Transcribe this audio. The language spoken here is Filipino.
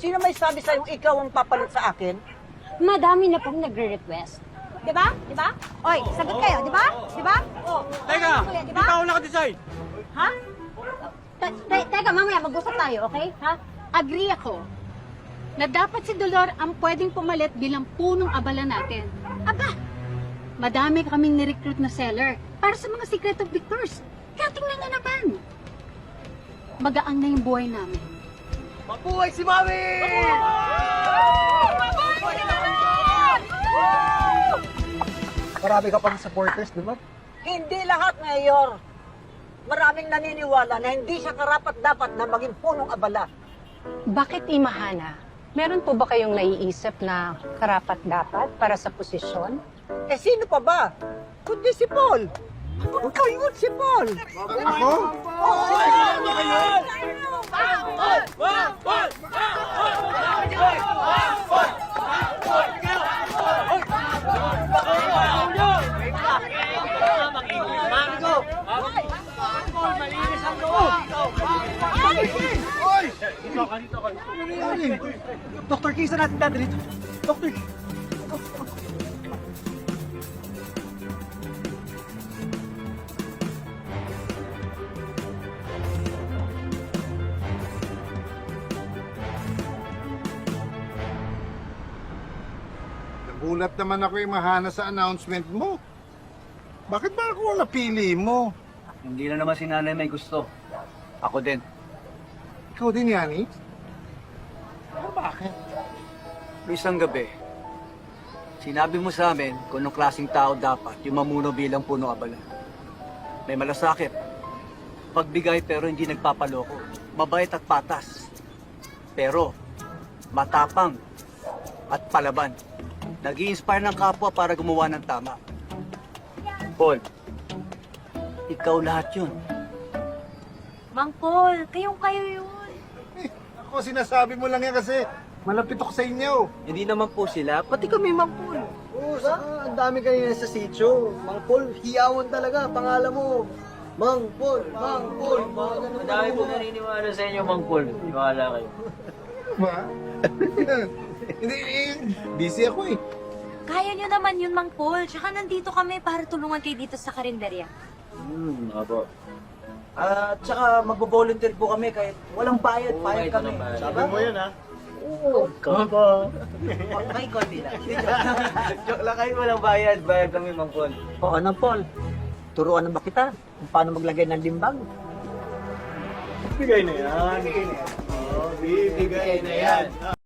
Sino may sabi sa'yo ikaw ang papalit sa akin? Madami na pong nagre-request. Di ba? Di ba? Oy, sagot kayo, di ba? Di ba? Oh, Teka, kuya, hindi pa ako nakadesign. Ha? Teka, mamaya mag-usap tayo, okay? Ha? Agree ako na dapat si Dolor ang pwedeng pumalit bilang punong abala natin. Aba, madami kaming nirecruit na seller para sa mga Secret of Victors. Kaya tingnan nga naman. Magaang na yung buhay namin. Mabuhay si Mami! Marami ka pang supporters, di ba? Hindi lahat, Mayor. Maraming naniniwala na hindi siya karapat-dapat na maging punong abala. Bakit Imahana? Meron po ba kayong naiisip na karapat-dapat para sa posisyon? Eh, sino pa ba? Kundi si Paul. Ikaw yun, si Paul. Ako? Oy! Dr. Kisa natin dati dito. Dr. Nagulat naman ako yung mahana sa announcement mo. Bakit ba ako ang napili mo? Hindi na naman si nanay may gusto. Ako din. Ikaw din, Yani? Pero bakit? Isang gabi, sinabi mo sa amin kung anong klaseng tao dapat yung mamuno bilang puno abala. May malasakit. Pagbigay pero hindi nagpapaloko. Mabait at patas. Pero matapang at palaban. Nag-i-inspire ng kapwa para gumawa ng tama. Paul, ikaw lahat yun. Mang Paul, kayong-kayo yun. Ako, sinasabi mo lang yan kasi malapit ako sa inyo. Hindi naman po sila, pati kami Mang Paul. Oo, saka ang dami kanina sa sitio. Mang Paul, hiyawan talaga. Pangalan mo, Mang Paul, Mang Paul. Madami po naniniwala sa inyo, Mang Paul. Niwala kayo. Ano ba? Hindi, busy ako eh. Kaya nyo naman yun, Mang Paul. Tsaka nandito kami para tulungan kayo dito sa karinderya. Opo. At saka magbo-volunteer po kami kahit walang bayad, Oo, bayad kahit kami. walang bayad. Sabi Sabi mo yun, ha? Opo. May konti lang. Joke lang, kahit walang bayad, bayad kami, Mang Paul. O ano, Paul? Turuan na ba kita kung paano maglagay ng limbag? Bigay na yan. Bibigay na yan.